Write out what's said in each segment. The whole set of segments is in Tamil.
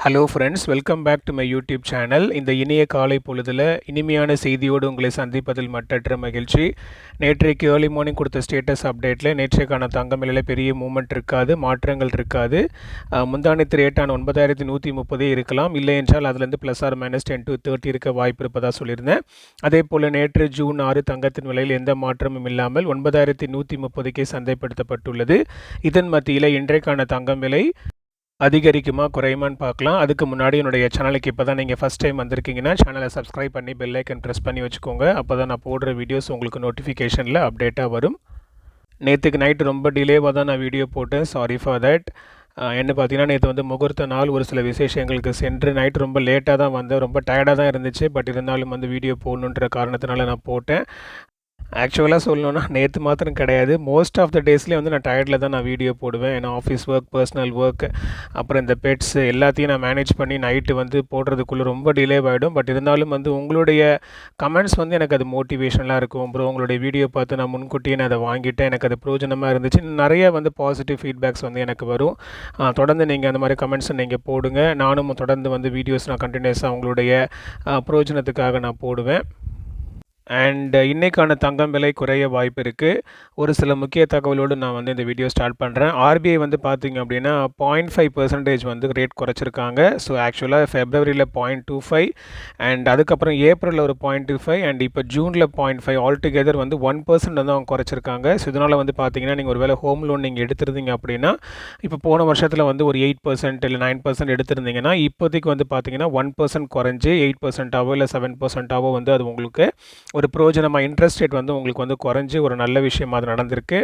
Hello friends, welcome back to my YouTube channel. இந்த இனிய காலை பொழுதில் இனிமையான செய்தியோடு உங்களை சந்திப்பதில் மட்டற்ற மகிழ்ச்சி. நேற்றைக்கு ஏர்லி மார்னிங் கொடுத்த ஸ்டேட்டஸ் அப்டேட்டில் நேற்றைக்கான தங்கம் விலையில் பெரிய மூவ்மெண்ட் இருக்காது, மாற்றங்கள் இருக்காது. முந்தானத்து ரேட்டான 9130 இருக்கலாம், இல்லை என்றால் அதுலேருந்து ப்ளஸ் ஆர் மைனஸ் 10 to 30 இருக்க வாய்ப்பு இருப்பதாக சொல்லியிருந்தேன். அதே போல் நேற்று ஜூன் 6 தங்கத்தின் விலையில் எந்த மாற்றமும் இல்லாமல் 9130க்கே சந்தைப்படுத்தப்பட்டுள்ளது. இதன் மத்தியில் இன்றைக்கான தங்கம் விலை அதிகரிக்குமா குறையுமான்னு பார்க்கலாம். அதுக்கு முன்னாடி என்னுடைய சேனலுக்கு இப்போ தான் நீங்கள் ஃபஸ்ட் டைம் வந்திருக்கீங்கன்னா சேனலை சப்ஸ்கிரைப் பண்ணி பெல் ஐக்கன் ப்ரெஸ் பண்ணி வச்சுக்கோங்க. அப்போ தான் நான் போடுற வீடியோஸ் உங்களுக்கு நோட்டிஃபிகேஷனில் அப்டேட்டாக வரும். நேற்றுக்கு நைட்டு ரொம்ப டிலேவாக தான் நான் வீடியோ போட்டேன், சாரி ஃபார் தட். என்ன பார்த்தீங்கன்னா, நேற்று வந்து முகூர்த்த நாள், ஒரு சில விசேஷங்களுக்கு சென்று நைட்டு ரொம்ப லேட்டாக தான் வந்தேன், ரொம்ப டயர்டாக தான் இருந்துச்சு. பட் இருந்தாலும் வந்து வீடியோ போடணுன்ற காரணத்தினால நான் போட்டேன். ஆக்சுவலாக சொல்லணுன்னா நேற்று மாத்திரம் கிடையாது, மோஸ்ட் ஆஃப் த டேஸ்லேயே வந்து நான் டயர்டில் தான் நான் வீடியோ போடுவேன். ஏன்னா ஆஃபீஸ் ஒர்க், பர்சனல் ஒர்க், அப்புறம் இந்த பெட்ஸ் எல்லாத்தையும் நான் மேனேஜ் பண்ணி நைட்டு வந்து போடுறதுக்குள்ளே ரொம்ப டிலே ஆகிடும். பட் இருந்தாலும் வந்து உங்களுடைய கமெண்ட்ஸ் வந்து எனக்கு அது மோட்டிவேஷனலாக இருக்கும். அப்புறம் உங்களுடைய வீடியோ பார்த்து நான் முன்கூட்டியே நான் அதை வாங்கிட்டேன், எனக்கு அது பிரயோஜனமாக இருந்துச்சு. நிறைய வந்து பாசிட்டிவ் ஃபீட்பேக்ஸ் வந்து எனக்கு வரும். தொடர்ந்து நீங்கள் அந்த மாதிரி கமெண்ட்ஸை நீங்கள் போடுங்க. நானும் தொடர்ந்து வந்து வீடியோஸ் நான் கண்டினியூஸாக உங்களுடைய பிரயோஜனத்துக்காக நான் போடுவேன். அண்ட் இன்றைக்கான தங்கம் விலை குறைய வாய்ப்பு இருக்குது. ஒரு சில முக்கிய தகவலோடு நான் வந்து இந்த வீடியோ ஸ்டார்ட் பண்ணுறேன். ஆர்பிஐ வந்து பார்த்திங்க அப்படின்னா 0.5% வந்து ரேட் குறைச்சிருக்காங்க. ஸோ ஆக்சுவலாக ஃபெப்ரவரியில் 0.25 அண்ட் அதுக்கப்புறம் ஏப்ரலில் ஒரு 0.25 அண்ட் இப்போ ஜூனில் 0.5 ஆல்டுகெதர் வந்து 1% வந்து அவங்க குறைச்சிருக்காங்க. ஸோ இதனால் வந்து பார்த்திங்கன்னா, நீங்கள் ஒரு வேளை ஹோம் லோன் நீங்கள் எடுத்திருந்தீங்க அப்படின்னா, இப்போ போன வருஷத்தில் வந்து ஒரு 8% இல்லை 9% எடுத்திருந்தீங்கன்னா, இப்போதைக்கு வந்து பார்த்திங்கன்னா 1% குறைஞ்சி 8%ஆவோ இல்லை 7%ஆவோ வந்து அது உங்களுக்கு ஒரு பிரயோஜனமாக இன்ட்ரெஸ்ட் ரேட் வந்து உங்களுக்கு வந்து குறைஞ்சி ஒரு நல்ல விஷயம் அது நடந்திருக்கு.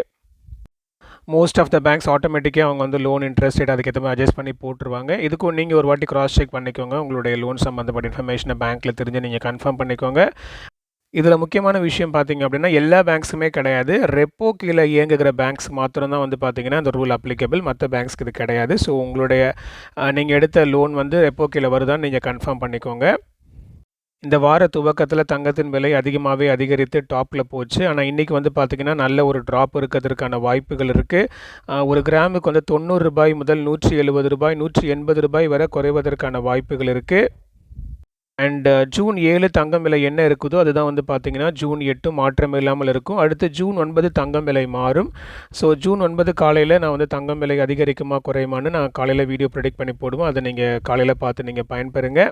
மோஸ்ட் ஆஃப் த பேங்க்ஸ் ஆட்டோமேட்டிக்காக அவங்க வந்து லோன் இன்ட்ரெஸ்ட் ரேட் அதுக்கேற்ற மாதிரி அட்ஜஸ்ட் பண்ணி போட்டுருவாங்க. இதுக்கும் நீங்கள் ஒரு வாட்டி கிராஸ் செக் பண்ணிக்கோங்க. உங்களுடைய லோன் சம்மந்தப்பட்ட இன்ஃபர்மேஷனை பேங்க்கில் தெரிஞ்சு நீங்கள் கன்ஃபார்ம் பண்ணிக்கோங்க. இதில் முக்கியமான விஷயம் பார்த்திங்க அப்படின்னா, எல்லா பேங்க்ஸுமே கிடையாது. ரெப்போ கீழே இயங்குகிற பேங்க்ஸ் மாத்திரம் தான் வந்து பார்த்திங்கன்னா இந்த ரூல் அப்ளிகபிள். மற்ற பேங்க்ஸ்க்கு இது கிடையாது. ஸோ உங்களுடைய நீங்கள் எடுத்த லோன் வந்து ரெப்போ கீழே வருதான்னு நீங்கள் கன்ஃபார்ம் பண்ணிக்கோங்க. இந்த வார துவக்கத்தில் தங்கத்தின் விலை அதிகமாகவே அதிகரித்து டாப்பில் போச்சு. ஆனால் இன்றைக்கி வந்து பார்த்திங்கன்னா நல்ல ஒரு ட்ராப் இருக்கிறதுக்கான வாய்ப்புகள் இருக்குது. ஒரு கிராமுக்கு வந்து 90 ரூபாய் முதல் 170 ரூபாய் 180 ரூபாய் வரை குறைவதற்கான வாய்ப்புகள் இருக்குது. அண்ட் ஜூன் 7 தங்கம் விலை என்ன இருக்குதோ அதுதான் வந்து பார்த்திங்கன்னா ஜூன் 8 மாற்றம் இல்லாமல் இருக்கும். அடுத்து ஜூன் 9 தங்கம் விலை மாறும். ஸோ ஜூன் 9 காலையில் நான் வந்து தங்கம் விலை அதிகரிக்குமா குறையுமான்னு நான் காலையில் வீடியோ ப்ரெடிக்ட் பண்ணி போடுவோம். அதை நீங்கள் காலையில் பார்த்து நீங்கள் பயன்பெறுங்க.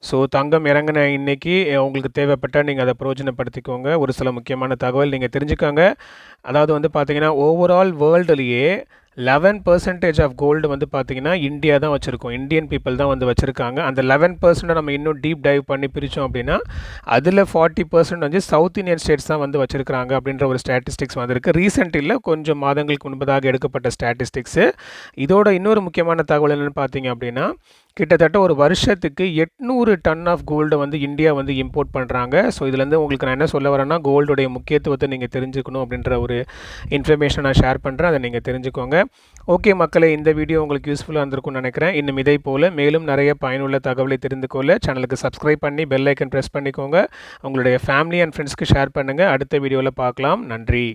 ஸோ தங்கம் இறங்கின இன்றைக்கி உங்களுக்கு தேவைப்பட்டால் நீங்கள் அதை பிரயோஜனப்படுத்திக்கோங்க. ஒரு சில முக்கியமான தகவல் நீங்கள் தெரிஞ்சுக்கோங்க. அதாவது வந்து பார்த்திங்கன்னா, ஓவரால் வேர்ல்டுலேயே 11% ஆஃப் கோல்டு வந்து பார்த்திங்கன்னா இந்தியா தான் வச்சுருக்கோம். இந்தியன் பீப்புள் தான் வந்து வச்சுருக்காங்க. அந்த 11% நம்ம இன்னும் டீப் டைவ் பண்ணி பிரித்தோம் அப்படின்னா, அதில் 40% வந்து சவுத் இந்தியன் ஸ்டேட்ஸ் தான் வந்து வச்சுருக்காங்க அப்படின்ற ஒரு ஸ்டாட்டிஸ்டிக்ஸ் வந்திருக்கு. ரீசெண்ட் இல்லை, கொஞ்சம் மாதங்களுக்கு முன்பதாக எடுக்கப்பட்ட ஸ்டாட்டிஸ்டிக்ஸு. இதோட இன்னொரு முக்கியமான தகவல் என்னென்னு பார்த்தீங்க அப்படின்னா, கிட்டத்தட்ட ஒரு வருஷத்துக்கு 800 டன் ஆஃப் கோல்டை வந்து இந்தியா வந்து இம்போர்ட் பண்ணுறாங்க. ஸோ இதுலேருந்து உங்களுக்கு நான் என்ன சொல்ல வரேன்னா, கோல்டுடைய முக்கியத்துவத்தை நீங்கள் தெரிஞ்சுக்கணும் அப்படின்ற ஒரு இன்ஃபர்மேஷன் நான் ஷேர் பண்ணுறேன், அதை நீங்கள் தெரிஞ்சுக்கோங்க. ஓகே மக்களே, இந்த வீடியோ உங்களுக்கு யூஸ்ஃபுல்லாக இருந்திருக்கும்னு நினைக்கிறேன். இன்னும் இதை போல் மேலும் நிறைய பயனுள்ள தகவலை தெரிந்து கொள்ள சேனலுக்கு சப்ஸ்கிரைப் பண்ணி பெல் ஐக்கன் ப்ரெஸ் பண்ணிக்கோங்க. உங்களுடைய ஃபேமிலி அண்ட் ஃப்ரெண்ட்ஸ்க்கு ஷேர் பண்ணுங்கள். அடுத்த வீடியோவில் பார்க்கலாம். நன்றி.